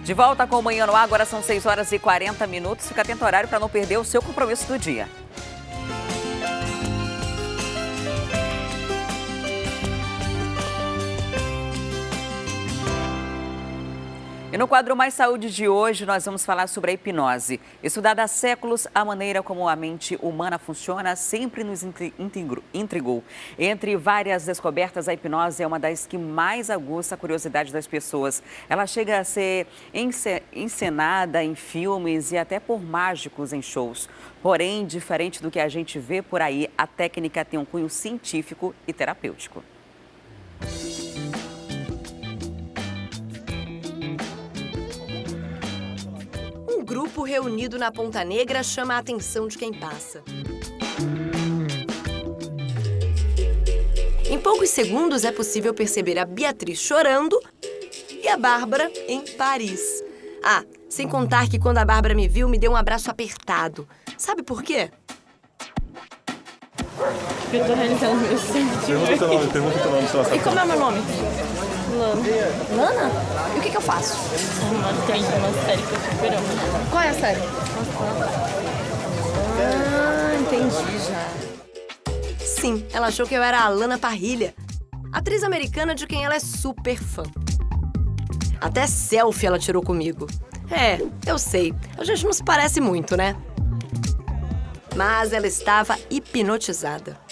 De volta com o Manhã no Ar, agora são 6h40. Fica atento ao horário para não perder o seu compromisso do dia. E no quadro Mais Saúde de hoje, nós vamos falar sobre a hipnose. Estudada há séculos, a maneira como a mente humana funciona sempre nos intrigou. Entre várias descobertas, a hipnose é uma das que mais aguça a curiosidade das pessoas. Ela chega a ser encenada em filmes e até por mágicos em shows. Porém, diferente do que a gente vê por aí, a técnica tem um cunho científico e terapêutico. Um grupo reunido na Ponta Negra chama a atenção de quem passa. Em poucos segundos é possível perceber a Beatriz chorando e a Bárbara em Paris. Ah, sem contar que quando a Bárbara me viu, me deu um abraço apertado. Sabe por quê? Eu tô realizando meu sonho. Pergunta teu nome, E como é o meu nome? Lana. Lana? E o que eu faço? Uma série que eu tô esperando. Qual é a série? Ah, entendi já. Sim, ela achou que eu era a Lana Parrilha, atriz americana de quem ela é super fã. Até selfie ela tirou comigo. É, eu sei, a gente não se parece muito, né? Mas ela estava hipnotizada.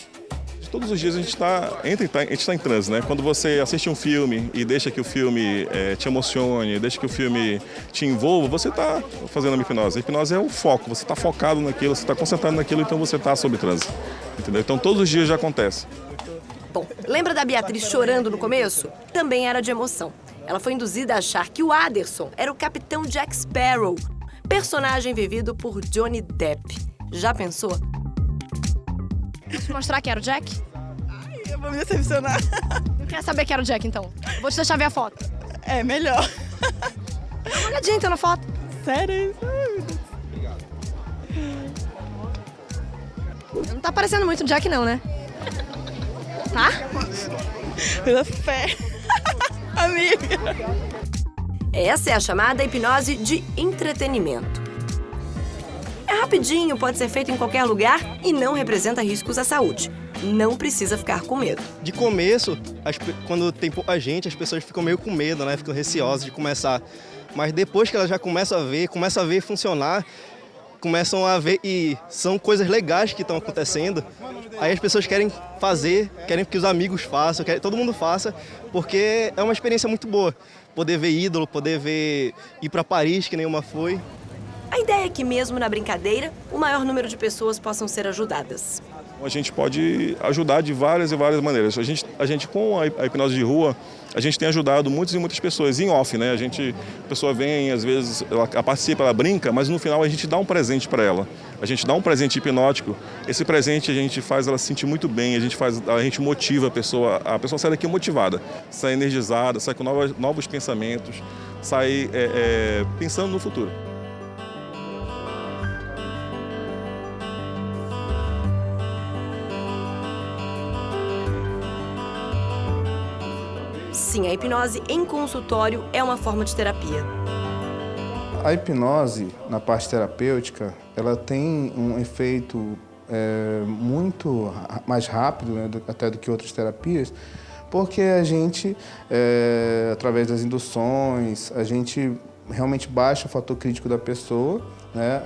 Todos os dias a gente está em transe, né? Quando você assiste um filme e deixa que o filme te emocione, deixa que o filme te envolva, você está fazendo uma hipnose. A hipnose é o foco, você está focado naquilo, você está concentrado naquilo, então você está sob transe. Entendeu? Então todos os dias já acontece. Bom, lembra da Beatriz chorando no começo? Também era de emoção. Ela foi induzida a achar que o Aderson era o capitão Jack Sparrow, personagem vivido por Johnny Depp. Já pensou? Posso mostrar que era o Jack? Ai, eu vou me decepcionar. Não quer saber que era o Jack, então? Vou te deixar ver a foto. É melhor. Dá uma olhadinha, então, na foto. Sério? Não tá parecendo muito o Jack, não, né? Tá? Pela fé. Amiga. Essa é a chamada hipnose de entretenimento. É rapidinho, pode ser feito em qualquer lugar e não representa riscos à saúde. Não precisa ficar com medo. De começo, quando tem pouca gente, as pessoas ficam meio com medo, né? Ficam receosas de começar. Mas depois que elas já começam a ver funcionar, começam a ver e são coisas legais que estão acontecendo. Aí as pessoas querem fazer, querem que os amigos façam, querem que todo mundo faça, porque é uma experiência muito boa. Poder ver ídolo, poder ver ir para Paris, que nenhuma foi. A ideia é que mesmo na brincadeira, o maior número de pessoas possam ser ajudadas. A gente pode ajudar de várias e várias maneiras. A gente com a hipnose de rua, a gente tem ajudado muitas e muitas pessoas em off, né? A pessoa vem, às vezes, ela participa, ela brinca, mas no final a gente dá um presente para ela. A gente dá um presente hipnótico. Esse presente a gente faz ela se sentir muito bem, a gente motiva a pessoa sai daqui motivada, sai energizada, sai com novos pensamentos, sai pensando no futuro. Sim, a hipnose em consultório é uma forma de terapia. A hipnose, na parte terapêutica, ela tem um efeito muito mais rápido, né, até do que outras terapias, porque a gente, através das induções, a gente realmente baixa o fator crítico da pessoa, né,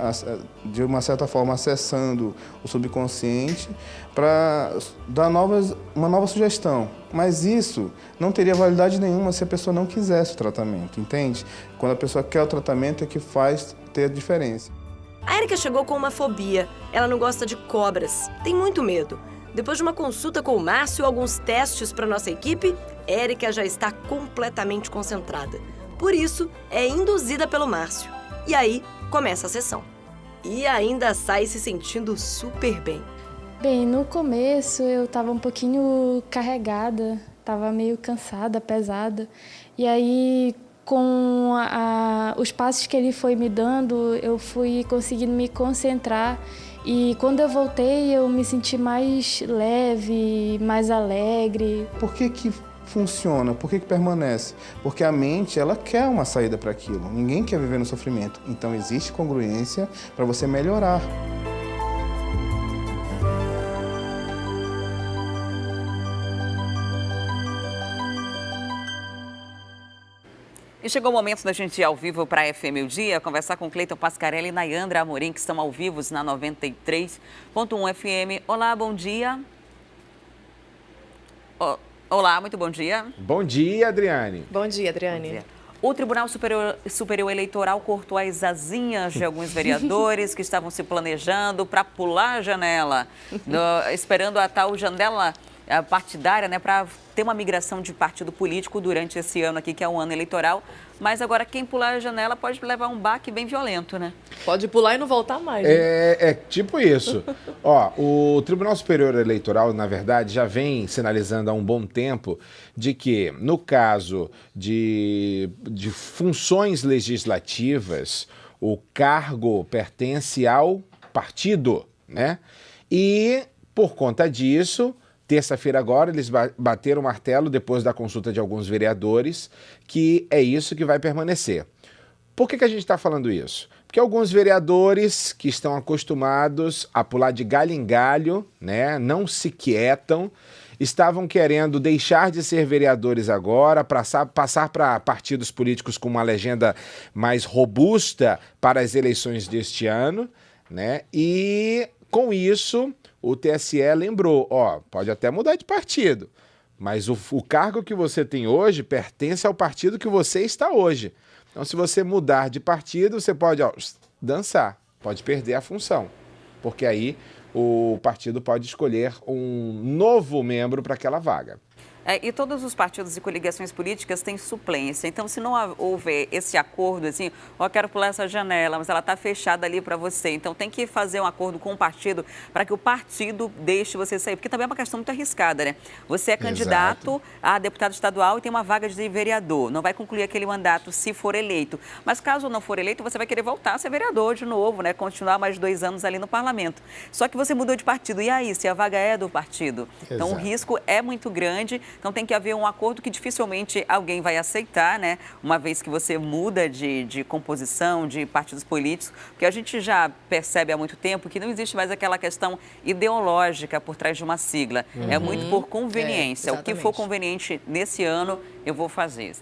de uma certa forma acessando o subconsciente para dar uma nova sugestão. Mas isso não teria validade nenhuma se a pessoa não quisesse o tratamento, entende? Quando a pessoa quer o tratamento é que faz ter a diferença. A Érica chegou com uma fobia. Ela não gosta de cobras, tem muito medo. Depois de uma consulta com o Márcio e alguns testes para nossa equipe, Érica já está completamente concentrada. Por isso, é induzida pelo Márcio. E aí, começa a sessão. E ainda sai se sentindo super bem. Bem, no começo eu estava um pouquinho carregada, estava meio cansada, pesada. E aí, com os passos que ele foi me dando, eu fui conseguindo me concentrar. E quando eu voltei, eu me senti mais leve, mais alegre. Por que funciona? Por que permanece? Porque a mente, ela quer uma saída para aquilo. Ninguém quer viver no sofrimento. Então existe congruência para você melhorar. E chegou o momento da gente ir ao vivo para a FM o Dia, conversar com Cleiton Pascarelli e Nayandra Amorim, que estão ao vivo na 93.1 FM. Olá, bom dia. Olá, muito bom dia. Bom dia, Adriane. Bom dia, Adriane. Bom dia. O Tribunal Superior Eleitoral cortou as asinhas de alguns vereadores que estavam se planejando para pular a janela, esperando a tal janela partidária, né, para ter uma migração de partido político durante esse ano aqui, que é um ano eleitoral. Mas agora quem pular a janela pode levar um baque bem violento, né? Pode pular e não voltar mais. Né? É tipo isso. Ó, o Tribunal Superior Eleitoral, na verdade, já vem sinalizando há um bom tempo de que, no caso de funções legislativas, o cargo pertence ao partido, né? E, por conta disso, terça-feira agora, eles bateram o martelo, depois da consulta de alguns vereadores, que é isso que vai permanecer. Por que a gente está falando isso? Porque alguns vereadores que estão acostumados a pular de galho em galho, né, não se quietam, estavam querendo deixar de ser vereadores agora, passar para partidos políticos com uma legenda mais robusta para as eleições deste ano, né? E, com isso, o TSE lembrou, pode até mudar de partido, mas o cargo que você tem hoje pertence ao partido que você está hoje. Então, se você mudar de partido, você pode dançar, pode perder a função, porque aí o partido pode escolher um novo membro para aquela vaga. E todos os partidos e coligações políticas têm suplência. Então, se não houver esse acordo, assim, eu quero pular essa janela, mas ela está fechada ali para você. Então, tem que fazer um acordo com o partido para que o partido deixe você sair. Porque também é uma questão muito arriscada, né? Você é candidato a deputado estadual e tem uma vaga de vereador. Não vai concluir aquele mandato se for eleito. Mas caso não for eleito, você vai querer voltar a ser vereador de novo, né? Continuar mais 2 anos ali no parlamento. Só que você mudou de partido. E aí, se a vaga é do partido? Então, o risco é muito grande. Então, tem que haver um acordo que dificilmente alguém vai aceitar, né? Uma vez que você muda de composição, de partidos políticos, porque a gente já percebe há muito tempo que não existe mais aquela questão ideológica por trás de uma sigla. É muito por conveniência. O que for conveniente nesse ano, eu vou fazer.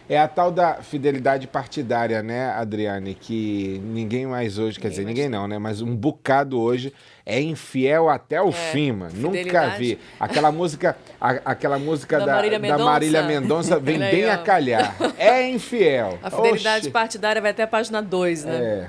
É a tal da fidelidade partidária, né, Adriane, que ninguém mais hoje, quer dizer, ninguém não, né, mas um bocado hoje é infiel até o fim, mano. Nunca vi. Aquela música da Marília Mendonça vem bem a calhar. É infiel. A fidelidade partidária vai até a página 2, né?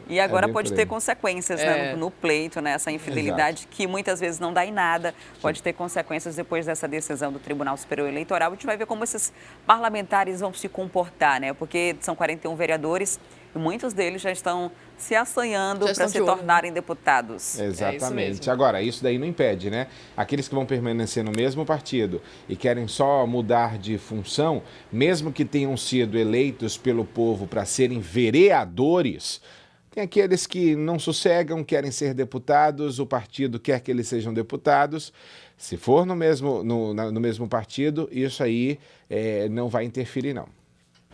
E agora pode ter consequências, né, no pleito, né, essa infidelidade que muitas vezes não dá em nada, pode ter consequências depois dessa decisão do Tribunal Superior Eleitoral. A gente vai ver como esses parlamentares vão se comportar, né, porque são 41 vereadores e muitos deles já estão se assanhando para se tornarem deputados. Exatamente. Agora, isso daí não impede, né? Aqueles que vão permanecer no mesmo partido e querem só mudar de função, mesmo que tenham sido eleitos pelo povo para serem vereadores, tem aqueles que não sossegam, querem ser deputados, o partido quer que eles sejam deputados. Se for no mesmo partido, isso aí não vai interferir, não.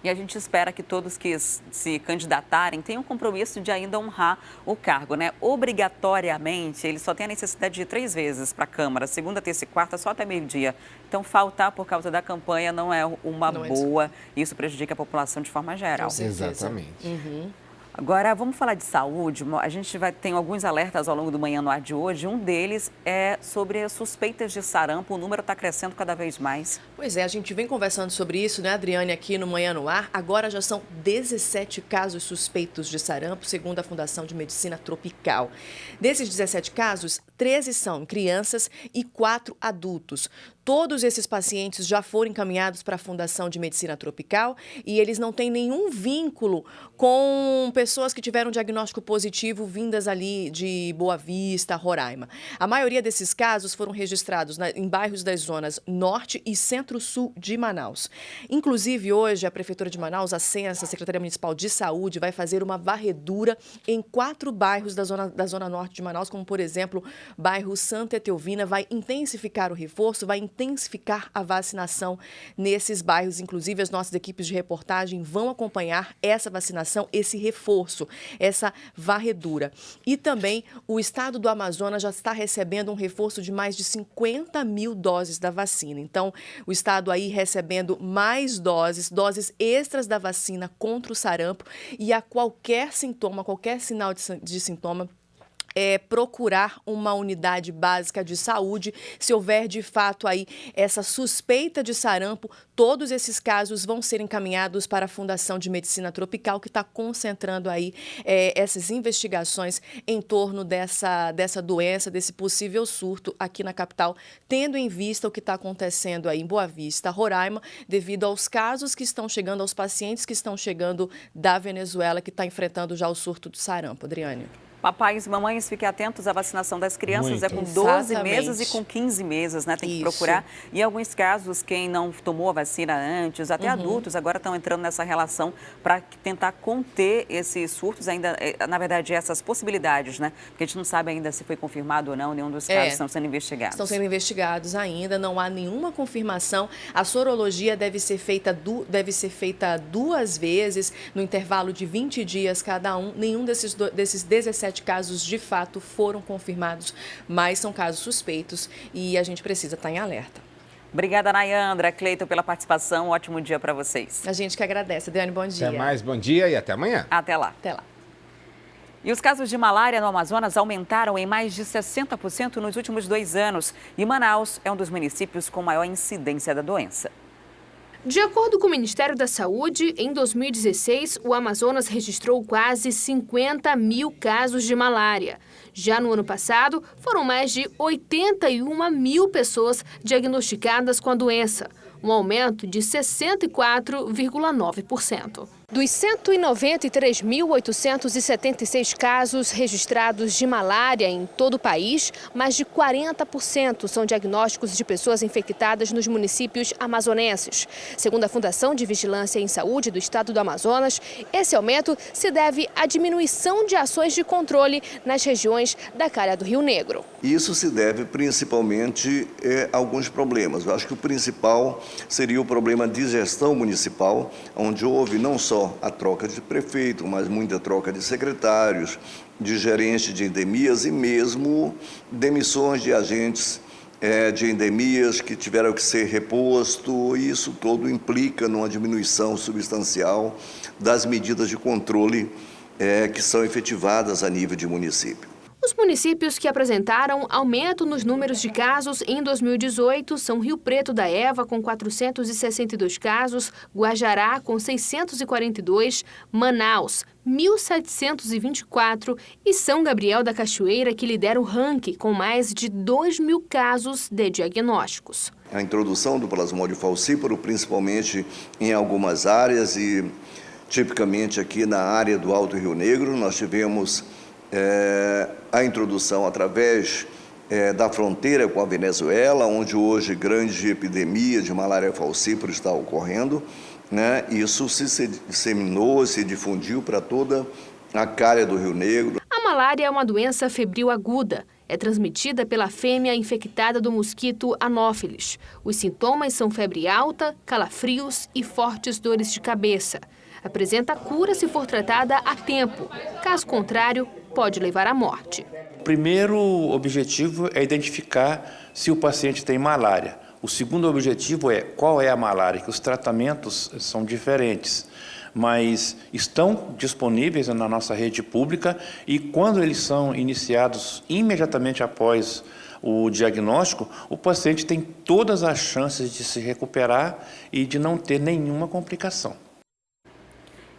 E a gente espera que todos que se candidatarem tenham o compromisso de ainda honrar o cargo, né? Obrigatoriamente, ele só tem a necessidade de ir 3 vezes para a Câmara, segunda, terça e quarta, só até meio-dia. Então, faltar por causa da campanha não é uma boa. Isso prejudica a população de forma geral. Exatamente. Agora, vamos falar de saúde. A gente tem alguns alertas ao longo do Manhã no Ar de hoje. Um deles é sobre as suspeitas de sarampo. O número está crescendo cada vez mais. Pois é, a gente vem conversando sobre isso, né, Adriane, aqui no Manhã no Ar. Agora já são 17 casos suspeitos de sarampo, segundo a Fundação de Medicina Tropical. Desses 17 casos, 13 são crianças e 4 adultos. Todos esses pacientes já foram encaminhados para a Fundação de Medicina Tropical e eles não têm nenhum vínculo com pessoas que tiveram diagnóstico positivo vindas ali de Boa Vista, Roraima. A maioria desses casos foram registrados em bairros das zonas Norte e Centro-Sul de Manaus. Inclusive, hoje, a Prefeitura de Manaus, a Censa, a Secretaria Municipal de Saúde, vai fazer uma varredura em 4 bairros da zona Norte de Manaus, como, por exemplo, bairro Santa Etelvina, vai intensificar o reforço, vai intensificar a vacinação nesses bairros. Inclusive, as nossas equipes de reportagem vão acompanhar essa vacinação, esse reforço, essa varredura. E também o estado do Amazonas já está recebendo um reforço de mais de 50 mil doses da vacina. Então, o estado aí recebendo mais doses extras da vacina contra o sarampo, e a qualquer sintoma, qualquer sinal de sintoma, procurar uma unidade básica de saúde. Se houver de fato aí essa suspeita de sarampo, todos esses casos vão ser encaminhados para a Fundação de Medicina Tropical, que está concentrando aí essas investigações em torno dessa doença, desse possível surto aqui na capital, tendo em vista o que está acontecendo aí em Boa Vista, Roraima, devido aos casos que estão chegando, aos pacientes que estão chegando da Venezuela, que está enfrentando já o surto do sarampo. Adriane. Papais e mamães, fiquem atentos à vacinação das crianças. Muito. É com 12 Exatamente. meses e com 15 meses, né? Tem que Isso. procurar. Em alguns casos, quem não tomou a vacina antes, até adultos, agora estão entrando nessa relação para tentar conter esses surtos, ainda, na verdade, essas possibilidades, né? Porque a gente não sabe ainda se foi confirmado ou não, nenhum dos casos estão sendo investigados. Estão sendo investigados ainda, não há nenhuma confirmação. A sorologia deve ser feita 2 vezes, no intervalo de 20 dias cada um. Nenhum desses 17 casos de fato foram confirmados, mas são casos suspeitos e a gente precisa estar em alerta. Obrigada, Nayandra, Cleiton, pela participação. Ótimo dia para vocês. A gente que agradece. Adriane, bom dia. Até mais, bom dia e até amanhã. Até lá. Até lá. E os casos de malária no Amazonas aumentaram em mais de 60% nos últimos 2 anos. E Manaus é um dos municípios com maior incidência da doença. De acordo com o Ministério da Saúde, em 2016, o Amazonas registrou quase 50 mil casos de malária. Já no ano passado, foram mais de 81 mil pessoas diagnosticadas com a doença, um aumento de 64,9%. Dos 193.876 casos registrados de malária em todo o país, mais de 40% são diagnósticos de pessoas infectadas nos municípios amazonenses. Segundo a Fundação de Vigilância em Saúde do Estado do Amazonas, esse aumento se deve à diminuição de ações de controle nas regiões da calha do Rio Negro. Isso se deve principalmente a alguns problemas. Eu acho que o principal seria o problema de gestão municipal, onde houve não só a troca de prefeito, mas muita troca de secretários, de gerentes de endemias e mesmo demissões de agentes de endemias que tiveram que ser reposto. E isso todo implica numa diminuição substancial das medidas de controle que são efetivadas a nível de município. Os municípios que apresentaram aumento nos números de casos em 2018 são Rio Preto da Eva, com 462 casos, Guajará, com 642, Manaus, 1.724 e São Gabriel da Cachoeira, que lidera o ranking, com mais de 2.000 casos de diagnósticos. A introdução do Plasmodium falciparum, principalmente em algumas áreas e tipicamente aqui na área do Alto Rio Negro, nós tivemos a introdução através da fronteira com a Venezuela, onde hoje grande epidemia de malária falciparum está ocorrendo, né? Isso se disseminou, se difundiu para toda a calha do Rio Negro. A malária é uma doença febril aguda. É transmitida pela fêmea infectada do mosquito Anopheles. Os sintomas são febre alta, calafrios e fortes dores de cabeça. Apresenta cura se for tratada a tempo. Caso contrário, pode levar à morte. O primeiro objetivo é identificar se o paciente tem malária. O segundo objetivo é qual é a malária, que os tratamentos são diferentes, mas estão disponíveis na nossa rede pública e quando eles são iniciados imediatamente após o diagnóstico, o paciente tem todas as chances de se recuperar e de não ter nenhuma complicação.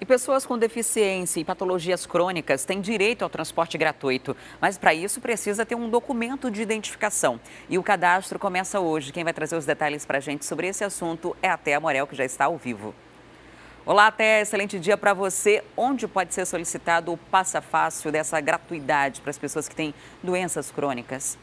E pessoas com deficiência e patologias crônicas têm direito ao transporte gratuito, mas para isso precisa ter um documento de identificação. E o cadastro começa hoje. Quem vai trazer os detalhes para a gente sobre esse assunto é a Thea Morel, que já está ao vivo. Olá, Thea, excelente dia para você. Onde pode ser solicitado o passo a passo dessa gratuidade para as pessoas que têm doenças crônicas?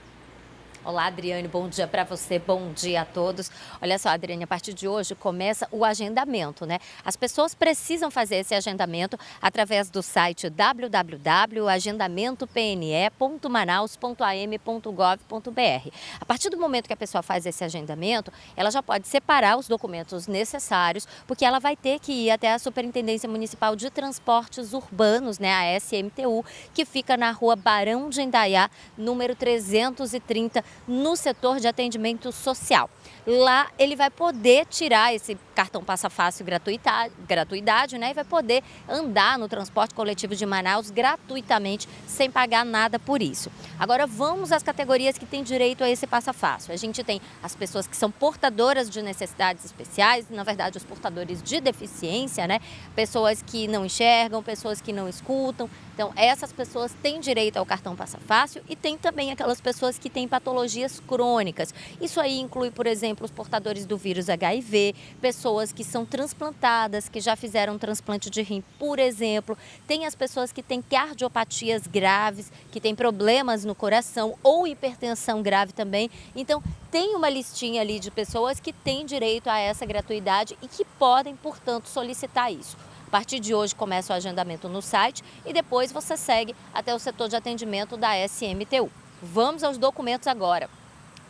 Olá, Adriane, bom dia para você, bom dia a todos. Olha só, Adriane, a partir de hoje começa o agendamento, né? As pessoas precisam fazer esse agendamento através do site www.agendamento.pne.manaus.am.gov.br. A partir do momento que a pessoa faz esse agendamento, ela já pode separar os documentos necessários, porque ela vai ter que ir até a Superintendência Municipal de Transportes Urbanos, né, a SMTU, que fica na rua Barão de Indaiá, número 330, no setor de atendimento social. Lá ele vai poder tirar esse cartão Passa Fácil gratuidade, né? E vai poder andar no transporte coletivo de Manaus gratuitamente, sem pagar nada por isso. Agora vamos às categorias que têm direito a esse Passa Fácil. A gente tem as pessoas que são portadoras de necessidades especiais, na verdade os portadores de deficiência, né? Pessoas que não enxergam, pessoas que não escutam. Então essas pessoas têm direito ao cartão Passa Fácil e tem também aquelas pessoas que têm patologias crônicas. Isso aí inclui, por exemplo, os portadores do vírus HIV, pessoas que são transplantadas, que já fizeram transplante de rim, por exemplo. Tem as pessoas que têm cardiopatias graves, que têm problemas no coração ou hipertensão grave também. Então, tem uma listinha ali de pessoas que têm direito a essa gratuidade e que podem, portanto, solicitar isso. A partir de hoje começa o agendamento no site e depois você segue até o setor de atendimento da SMTU. Vamos aos documentos agora.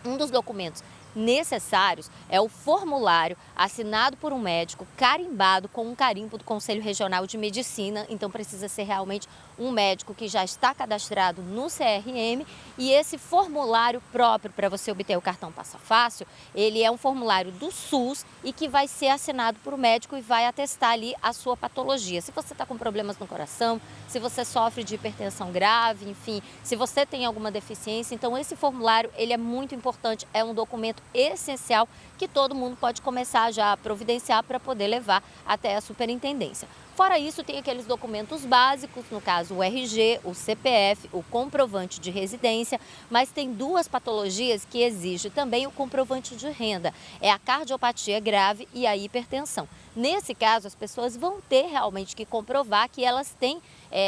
Um dos documentos necessários é o formulário assinado por um médico, carimbado com um carimbo do Conselho Regional de Medicina, então precisa ser realmente um médico que já está cadastrado no CRM, e esse formulário próprio para você obter o cartão Passa Fácil, ele é um formulário do SUS e que vai ser assinado por um médico e vai atestar ali a sua patologia. Se você está com problemas no coração, se você sofre de hipertensão grave, enfim, se você tem alguma deficiência, então esse formulário ele é muito importante, é um documento essencial que todo mundo pode começar já a providenciar para poder levar até a superintendência. Fora isso, tem aqueles documentos básicos, no caso o RG, o CPF, o comprovante de residência, mas tem duas patologias que exigem também o comprovante de renda, é a cardiopatia grave e a hipertensão. Nesse caso, as pessoas vão ter realmente que comprovar que elas têm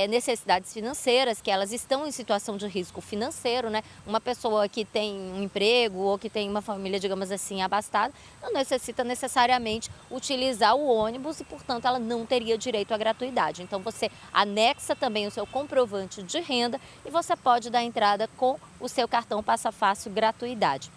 necessidades financeiras, que elas estão em situação de risco financeiro, né? Uma pessoa que tem um emprego ou que tem uma família, digamos assim, abastada, não necessita necessariamente utilizar o ônibus e, portanto, ela não teria direito à gratuidade. Então, você anexa também o seu comprovante de renda e você pode dar entrada com o seu cartão Passa Fácil gratuidade.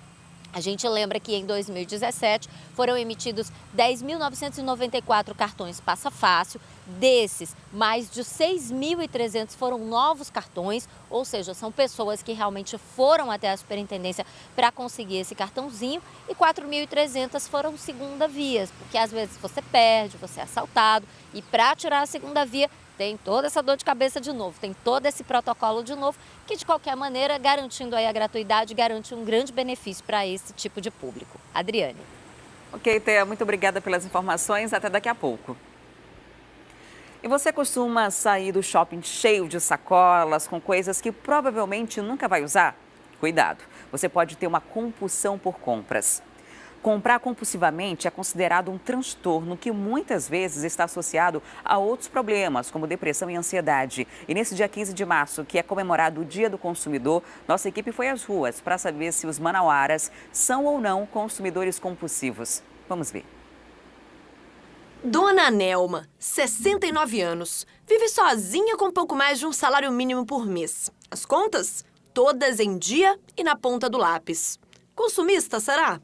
A gente lembra que em 2017 foram emitidos 10.994 cartões Passa Fácil. Desses, mais de 6.300 foram novos cartões, ou seja, são pessoas que realmente foram até a superintendência para conseguir esse cartãozinho, e 4.300 foram segunda via, porque às vezes você perde, você é assaltado, e para tirar a segunda via tem toda essa dor de cabeça de novo, tem todo esse protocolo de novo, que de qualquer maneira, garantindo aí a gratuidade, garante um grande benefício para esse tipo de público. Adriane. Ok, Thea, muito obrigada pelas informações, até daqui a pouco. E você costuma sair do shopping cheio de sacolas, com coisas que provavelmente nunca vai usar? Cuidado, você pode ter uma compulsão por compras. Comprar compulsivamente é considerado um transtorno que muitas vezes está associado a outros problemas, como depressão e ansiedade. E nesse dia 15 de março, que é comemorado o Dia do Consumidor, nossa equipe foi às ruas para saber se os manauaras são ou não consumidores compulsivos. Vamos ver. Dona Nelma, 69 anos, vive sozinha com pouco mais de um salário mínimo por mês. As contas? Todas em dia e na ponta do lápis. Consumista, será?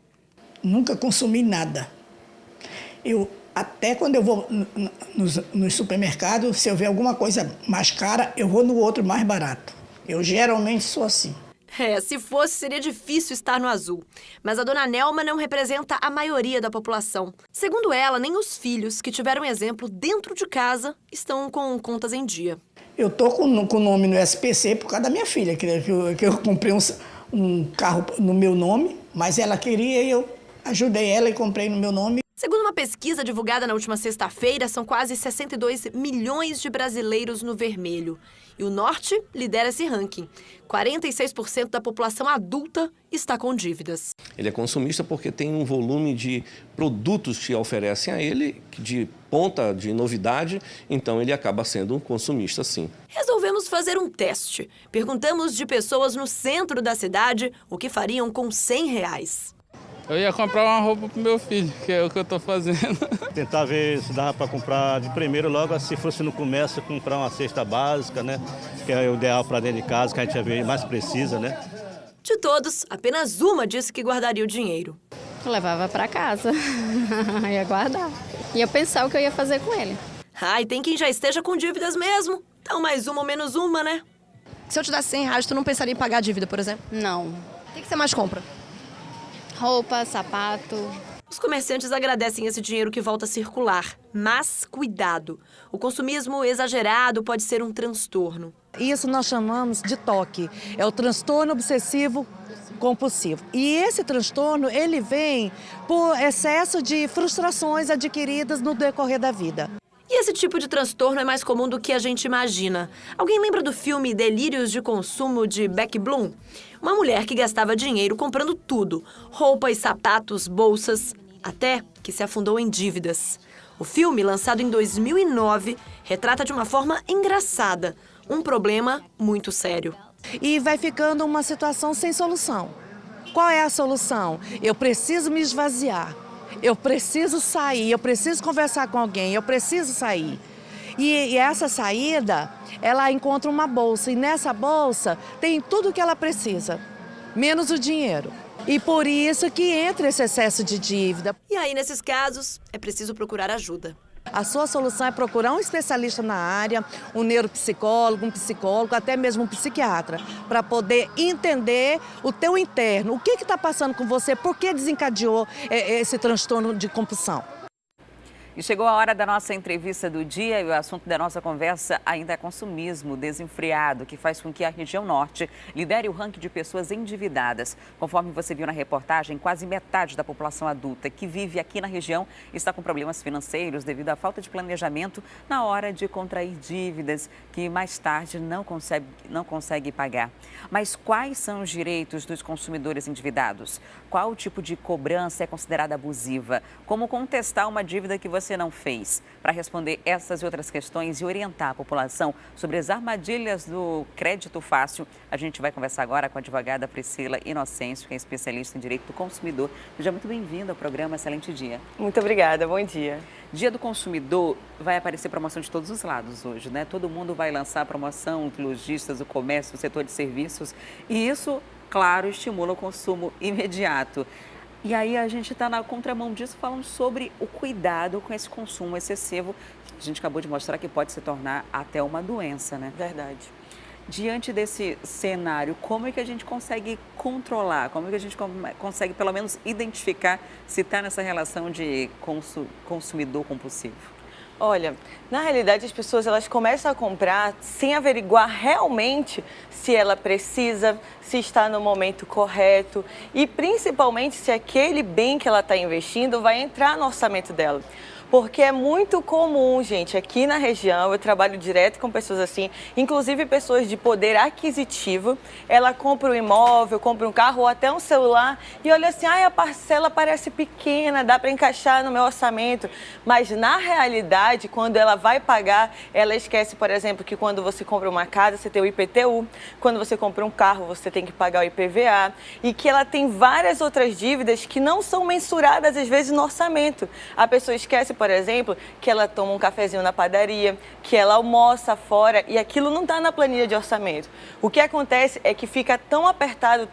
Nunca consumi nada. Até quando eu vou no supermercado, se eu ver alguma coisa mais cara, eu vou no outro mais barato. Eu geralmente sou assim. Se fosse, seria difícil estar no azul. Mas a dona Nelma não representa a maioria da população. Segundo ela, nem os filhos, que tiveram exemplo dentro de casa, estão com contas em dia. Eu tô com o nome no SPC por causa da minha filha, que eu comprei um carro no meu nome, mas ela queria e eu ajudei ela e comprei no meu nome. Segundo uma pesquisa divulgada na última sexta-feira, são quase 62 milhões de brasileiros no vermelho. E o Norte lidera esse ranking. 46% da população adulta está com dívidas. Ele é consumista porque tem um volume de produtos que oferecem a ele, de ponta, de novidade, então ele acaba sendo um consumista, sim. Resolveu resolvemos fazer um teste. Perguntamos de pessoas no centro da cidade o que fariam com R$100. Eu ia comprar uma roupa pro meu filho, que é o que eu tô fazendo. Tentar ver se dava para comprar de primeiro, logo se fosse no comércio, comprar uma cesta básica, né? Que é o ideal para dentro de casa, que a gente mais precisa, né? De todos, apenas uma disse que guardaria o dinheiro. Eu levava para casa, ia guardar. Ia pensar o que eu ia fazer com ele. E tem quem já esteja com dívidas mesmo. Então mais uma ou menos uma, né? Se eu te desse R$100, tu não pensaria em pagar a dívida, por exemplo? Não. O que você mais compra? Roupa, sapato. Os comerciantes agradecem esse dinheiro que volta a circular. Mas cuidado, o consumismo exagerado pode ser um transtorno. Isso nós chamamos de TOC, é o transtorno obsessivo compulsivo. E esse transtorno, ele vem por excesso de frustrações adquiridas no decorrer da vida. E esse tipo de transtorno é mais comum do que a gente imagina. Alguém lembra do filme Delírios de Consumo de Beck Bloom? Uma mulher que gastava dinheiro comprando tudo, roupas, sapatos, bolsas, até que se afundou em dívidas. O filme, lançado em 2009, retrata de uma forma engraçada um problema muito sério. E vai ficando uma situação sem solução. Qual é a solução? Eu preciso me esvaziar. Eu preciso sair, eu preciso conversar com alguém, eu preciso sair. E essa saída, ela encontra uma bolsa. E nessa bolsa tem tudo o que ela precisa, menos o dinheiro. E por isso que entra esse excesso de dívida. E aí, nesses casos, é preciso procurar ajuda. A sua solução é procurar um especialista na área, um neuropsicólogo, um psicólogo, até mesmo um psiquiatra, para poder entender o teu interno. O que está passando com você? Por que desencadeou esse transtorno de compulsão? E chegou a hora da nossa entrevista do dia e o assunto da nossa conversa ainda é consumismo desenfreado, que faz com que a região norte lidere o ranking de pessoas endividadas. Conforme você viu na reportagem, quase metade da população adulta que vive aqui na região está com problemas financeiros devido à falta de planejamento na hora de contrair dívidas que mais tarde não consegue pagar. Mas quais são os direitos dos consumidores endividados? Qual o tipo de cobrança é considerada abusiva? Como contestar uma dívida que você não fez? Para responder essas e outras questões e orientar a população sobre as armadilhas do crédito fácil, a gente vai conversar agora com a advogada Priscila Inocêncio, que é especialista em direito do consumidor. Seja muito bem-vinda ao programa, excelente dia. Muito obrigada, bom dia. Dia do consumidor, vai aparecer promoção de todos os lados hoje, né? Todo mundo vai lançar promoção, os lojistas, o comércio, o setor de serviços, e isso, claro, estimula o consumo imediato. E aí a gente está na contramão disso, falando sobre o cuidado com esse consumo excessivo, que a gente acabou de mostrar que pode se tornar até uma doença, né? Verdade. Diante desse cenário, como é que a gente consegue controlar? Como é que a gente consegue, pelo menos, identificar se está nessa relação de consumidor compulsivo? Olha, na realidade as pessoas elas começam a comprar sem averiguar realmente se ela precisa, se está no momento correto e principalmente se aquele bem que ela está investindo vai entrar no orçamento dela. Porque é muito comum, gente, aqui na região, eu trabalho direto com pessoas assim, inclusive pessoas de poder aquisitivo, ela compra um imóvel, compra um carro ou até um celular e olha assim, a parcela parece pequena, dá para encaixar no meu orçamento, mas na realidade, quando ela vai pagar, ela esquece, por exemplo, que quando você compra uma casa, você tem o IPTU, quando você compra um carro, você tem que pagar o IPVA e que ela tem várias outras dívidas que não são mensuradas, às vezes, no orçamento. A pessoa esquece, por exemplo, que ela toma um cafezinho na padaria, que ela almoça fora e aquilo não está na planilha de orçamento. O que acontece é que fica tão apertado,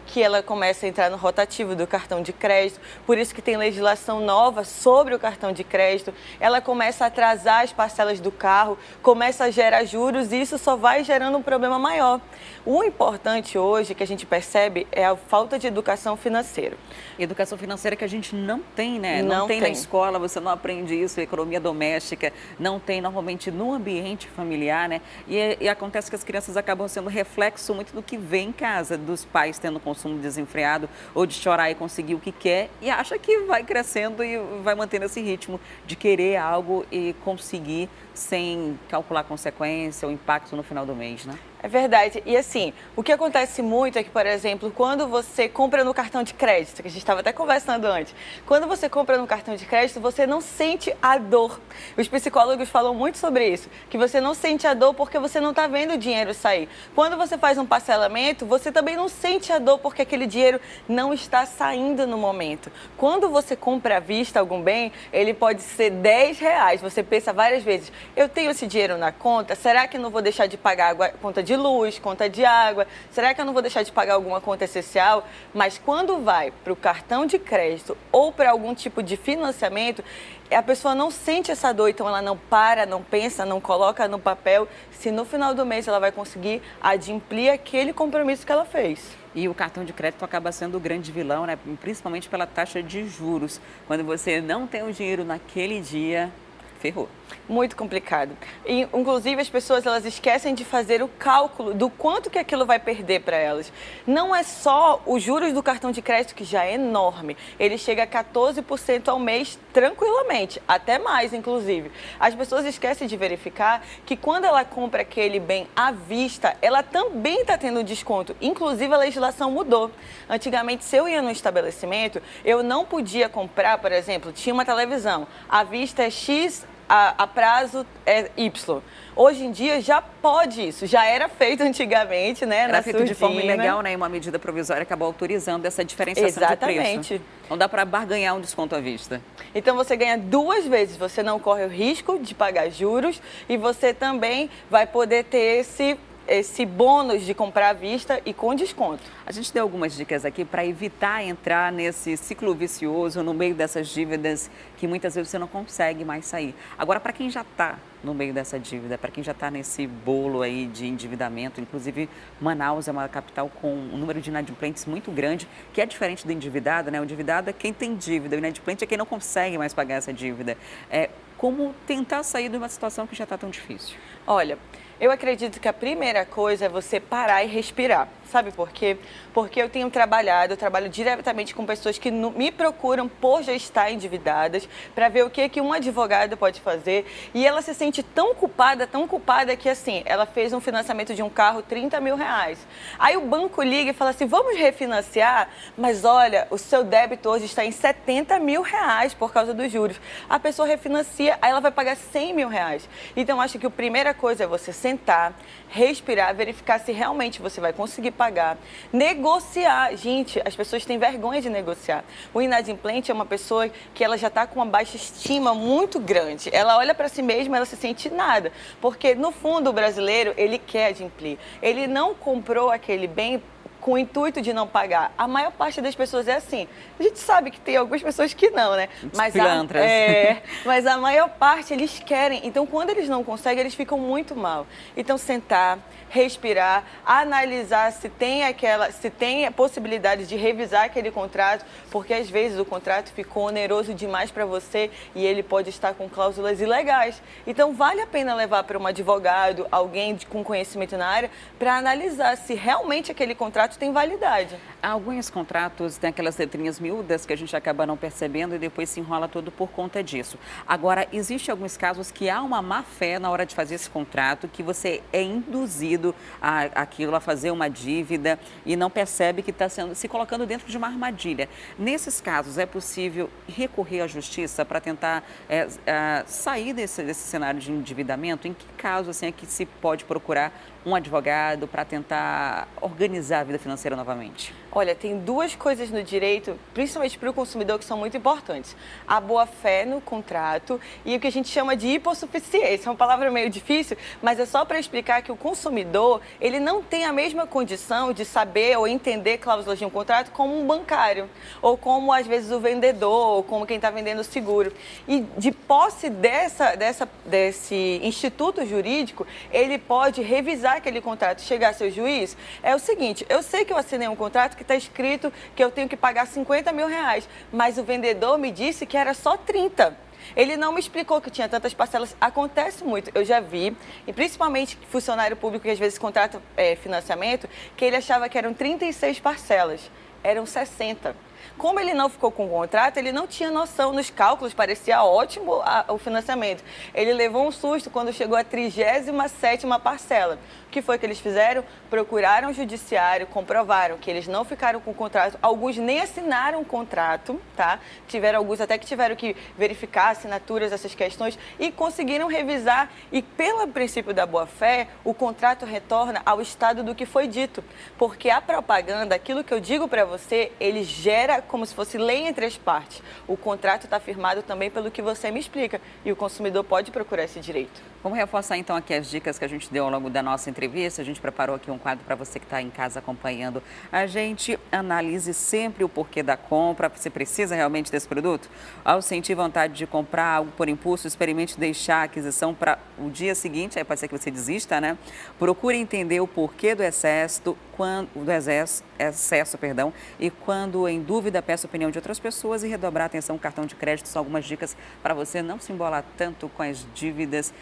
que ela começa a entrar no rotativo do cartão de crédito, por isso que tem legislação nova sobre o cartão de crédito, ela começa a atrasar as parcelas do carro, começa a gerar juros e isso só vai gerando um problema maior. O importante hoje que a gente percebe é a falta de educação financeira. Educação financeira que a gente não tem, né? Não tem na escola, você não aprende isso, economia doméstica, não tem normalmente no ambiente familiar, né? E acontece que as crianças acabam sendo reflexo muito do que vem em casa, dos pais tendo consumo desenfreado, ou de chorar e conseguir o que quer, e acha que vai crescendo e vai mantendo esse ritmo de querer algo e conseguir sem calcular a consequência, o impacto no final do mês, né? É verdade. E assim, o que acontece muito é que, por exemplo, quando você compra no cartão de crédito, que a gente estava até conversando antes, quando você compra no cartão de crédito, você não sente a dor. Os psicólogos falam muito sobre isso, que você não sente a dor porque você não está vendo o dinheiro sair. Quando você faz um parcelamento, você também não sente a dor porque aquele dinheiro não está saindo no momento. Quando você compra à vista algum bem, ele pode ser R$10. Você pensa várias vezes, eu tenho esse dinheiro na conta, será que eu não vou deixar de pagar a conta de luz, conta de água, será que eu não vou deixar de pagar alguma conta essencial? Mas quando vai para o cartão de crédito ou para algum tipo de financiamento, a pessoa não sente essa dor, então ela não para, não pensa, não coloca no papel se no final do mês ela vai conseguir adimplir aquele compromisso que ela fez. E o cartão de crédito acaba sendo o grande vilão, né? Principalmente pela taxa de juros. Quando você não tem o dinheiro naquele dia, ferrou. Muito complicado. E, inclusive, as pessoas elas esquecem de fazer o cálculo do quanto que aquilo vai perder para elas. Não é só os juros do cartão de crédito, que já é enorme. Ele chega a 14% ao mês tranquilamente, até mais, inclusive. As pessoas esquecem de verificar que quando ela compra aquele bem à vista, ela também está tendo desconto. Inclusive, a legislação mudou. Antigamente, se eu ia no estabelecimento, eu não podia comprar, por exemplo, tinha uma televisão, à vista é X, a prazo é Y. Hoje em dia já pode isso, já era feito antigamente, né? Era feito de forma ilegal, né? E uma medida provisória acabou autorizando essa diferenciação de preço. Não dá para barganhar um desconto à vista. Então você ganha 2 vezes, você não corre o risco de pagar juros e você também vai poder ter esse bônus de comprar à vista e com desconto. A gente deu algumas dicas aqui para evitar entrar nesse ciclo vicioso, no meio dessas dívidas que muitas vezes você não consegue mais sair. Agora, para quem já está no meio dessa dívida, para quem já está nesse bolo aí de endividamento, inclusive Manaus é uma capital com um número de inadimplentes muito grande, que é diferente do endividado, né? O endividado é quem tem dívida, o inadimplente é quem não consegue mais pagar essa dívida. Como tentar sair de uma situação que já está tão difícil? Olha, eu acredito que a primeira coisa é você parar e respirar. Sabe por quê? Porque eu trabalho diretamente com pessoas que me procuram por já estar endividadas, para ver o que um advogado pode fazer. E ela se sente tão culpada que assim, ela fez um financiamento de um carro, R$30 mil. Aí o banco liga e fala assim, vamos refinanciar, mas olha, o seu débito hoje está em R$70 mil por causa dos juros. A pessoa refinancia, aí ela vai pagar R$100 mil. Então, acho que a primeira coisa é você sentar, respirar, verificar se realmente você vai conseguir pagar, negociar. Gente, as pessoas têm vergonha de negociar. O inadimplente é uma pessoa que ela já está com uma baixa estima muito grande. Ela olha para si mesma, ela se sente nada, porque no fundo o brasileiro, ele quer adimplir. Ele não comprou aquele bem com o intuito de não pagar. A maior parte das pessoas é assim. A gente sabe que tem algumas pessoas que não, né? Mas a maior parte eles querem. Então, quando eles não conseguem, eles ficam muito mal. Então, sentar, respirar, analisar se tem a possibilidade de revisar aquele contrato, porque às vezes o contrato ficou oneroso demais para você e ele pode estar com cláusulas ilegais. Então, vale a pena levar para um advogado, alguém com conhecimento na área, para analisar se realmente aquele contrato tem validade. Alguns contratos têm aquelas letrinhas miúdas que a gente acaba não percebendo e depois se enrola todo por conta disso. Agora, existem alguns casos que há uma má fé na hora de fazer esse contrato, que você é induzido a fazer uma dívida e não percebe que está se colocando dentro de uma armadilha. Nesses casos, é possível recorrer à justiça para tentar sair desse cenário de endividamento? Em que caso assim, é que se pode procurar um advogado para tentar organizar a vida financeira novamente? Olha, tem 2 coisas no direito, principalmente para o consumidor, que são muito importantes. A boa-fé no contrato e o que a gente chama de hipossuficiência. É uma palavra meio difícil, mas é só para explicar que o consumidor, ele não tem a mesma condição de saber ou entender cláusulas de um contrato como um bancário, ou como, às vezes, o vendedor, ou como quem está vendendo o seguro. E de posse desse instituto jurídico, ele pode revisar aquele contrato, chegar a seu juiz. É o seguinte, eu sei que eu assinei um contrato que está escrito que eu tenho que pagar R$50 mil, mas o vendedor me disse que era só 30. Ele não me explicou que tinha tantas parcelas. Acontece muito, eu já vi, e principalmente funcionário público que às vezes contrata financiamento, que ele achava que eram 36 parcelas. Eram 60. Como ele não ficou com o contrato, ele não tinha noção nos cálculos, parecia ótimo o financiamento. Ele levou um susto quando chegou a 37ª parcela. O que foi que eles fizeram? Procuraram o judiciário, comprovaram que eles não ficaram com o contrato, alguns nem assinaram o contrato, tá? Alguns até que tiveram que verificar assinaturas, essas questões, e conseguiram revisar. E pelo princípio da boa-fé, o contrato retorna ao estado do que foi dito. Porque a propaganda, aquilo que eu digo para você, ele gera como se fosse lei entre as partes. O contrato está firmado também pelo que você me explica e o consumidor pode procurar esse direito. Vamos reforçar então aqui as dicas que a gente deu ao longo da nossa entrevista. A gente preparou aqui um quadro para você que está em casa acompanhando a gente. Analise sempre o porquê da compra. Você precisa realmente desse produto? Ao sentir vontade de comprar algo por impulso, experimente deixar a aquisição para o dia seguinte. Aí pode ser que você desista, né? Procure entender o porquê do excesso, e quando em dúvida, peça a opinião de outras pessoas e redobrar a atenção. O cartão de crédito são algumas dicas para você não se embolar tanto com as dívidas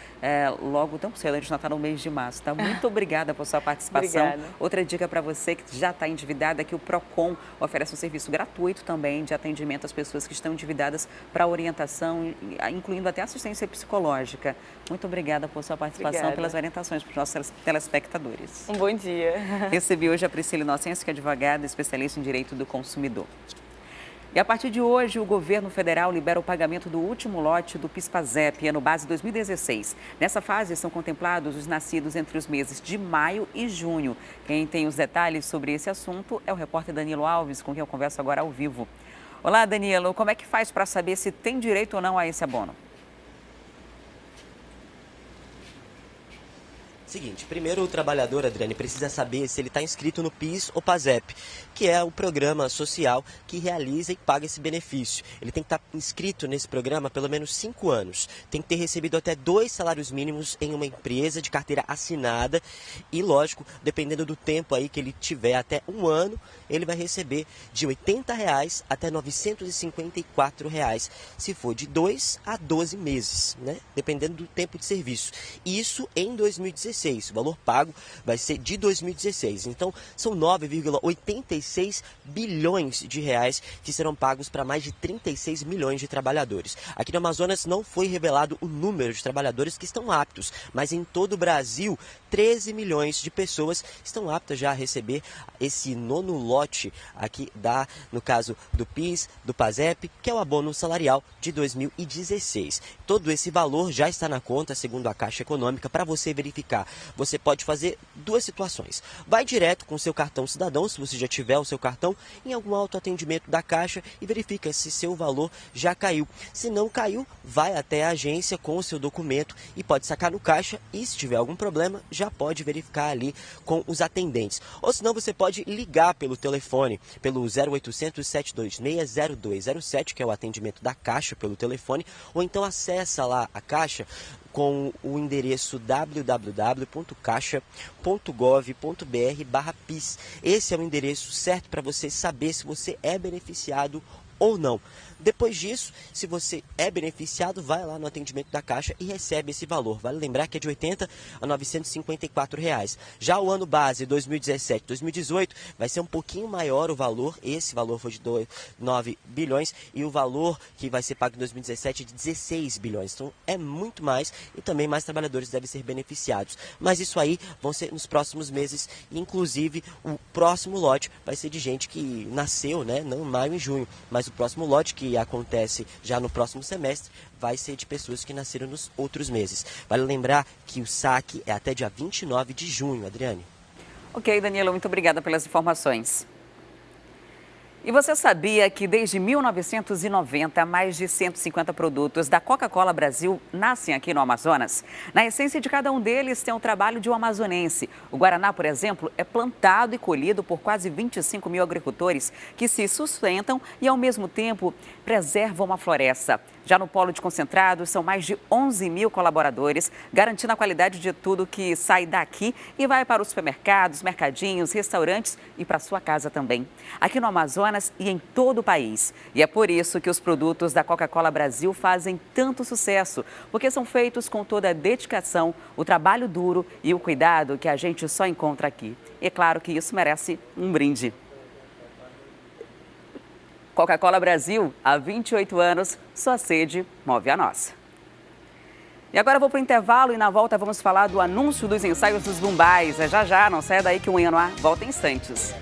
logo tão cedo. A gente não está no mês de março, tá? Muito obrigada por sua participação. Obrigada. Outra dica para você que já está endividada é que o Procon oferece um serviço gratuito também de atendimento às pessoas que estão endividadas para orientação, incluindo até assistência psicológica. Muito obrigada por sua participação, Obrigada. pelas orientações para os nossos telespectadores. Um bom dia. Recebi hoje a Priscila Inocêncio, que é advogada especialista em direito do consumidor. E a partir de hoje, o governo federal libera o pagamento do último lote do PIS/PASEP, ano base 2016. Nessa fase, são contemplados os nascidos entre os meses de maio e junho. Quem tem os detalhes sobre esse assunto é o repórter Danilo Alves, com quem eu converso agora ao vivo. Olá, Danilo. Como é que faz para saber se tem direito ou não a esse abono? Seguinte, primeiro o trabalhador, Adriane, precisa saber se ele está inscrito no PIS ou PASEP, que é o programa social que realiza e paga esse benefício. Ele tem que estar inscrito nesse programa há pelo menos 5 anos, tem que ter recebido até 2 salários mínimos em uma empresa de carteira assinada e, lógico, dependendo do tempo aí que ele tiver, até 1 ano, ele vai receber de R$ 80 até R$ 954, se for de 2 a 12 meses, né? Dependendo do tempo de serviço. Isso em 2016. O valor pago vai ser de 2016. Então, são 9,86 bilhões de reais que serão pagos para mais de 36 milhões de trabalhadores. Aqui no Amazonas não foi revelado o número de trabalhadores que estão aptos, mas em todo o Brasil, 13 milhões de pessoas estão aptas já a receber esse 9º lote aqui no caso do PIS, do PASEP, que é o abono salarial de 2016. Todo esse valor já está na conta, segundo a Caixa Econômica. Para você verificar, você pode fazer 2 situações. Vai direto com o seu cartão cidadão, se você já tiver o seu cartão, em algum autoatendimento da Caixa e verifica se seu valor já caiu. Se não caiu, vai até a agência com o seu documento e pode sacar no caixa e, se tiver algum problema, já pode verificar ali com os atendentes. Ou senão você pode ligar pelo telefone, pelo 0800 726 0207, que é o atendimento da Caixa pelo telefone, ou então acessa lá a Caixa com o endereço www.caixa.gov.br/PIS. Esse é o endereço certo para você saber se você é beneficiado ou não. Depois disso, se você é beneficiado, vai lá no atendimento da Caixa e recebe esse valor. Vale lembrar que é de R$ 80 a R$ 954. Já o ano base 2017-2018 vai ser um pouquinho maior o valor. Esse valor foi de 9 bilhões e o valor que vai ser pago em 2017 é de 16 bilhões. Então é muito mais e também mais trabalhadores devem ser beneficiados. Mas isso aí vão ser nos próximos meses. Inclusive o próximo lote vai ser de gente que nasceu, né, não em maio e junho, mas o próximo lote que acontece já no próximo semestre vai ser de pessoas que nasceram nos outros meses. Vale lembrar que o saque é até dia 29 de junho, Adriane. Ok, Danilo, muito obrigada pelas informações. E você sabia que desde 1990, mais de 150 produtos da Coca-Cola Brasil nascem aqui no Amazonas? Na essência de cada um deles tem o trabalho de um amazonense. O Guaraná, por exemplo, é plantado e colhido por quase 25 mil agricultores que se sustentam e, ao mesmo tempo, preservam a floresta. Já no polo de concentrados, são mais de 11 mil colaboradores, garantindo a qualidade de tudo que sai daqui e vai para os supermercados, mercadinhos, restaurantes e para sua casa também. Aqui no Amazonas e em todo o país. E é por isso que os produtos da Coca-Cola Brasil fazem tanto sucesso, porque são feitos com toda a dedicação, o trabalho duro e o cuidado que a gente só encontra aqui. E é claro que isso merece um brinde. Coca-Cola Brasil, há 28 anos, sua sede move a nossa. E agora eu vou para o intervalo e na volta vamos falar do anúncio dos ensaios dos Bumbais. É já, não saia daí que o Manhã no Ar volta em instantes.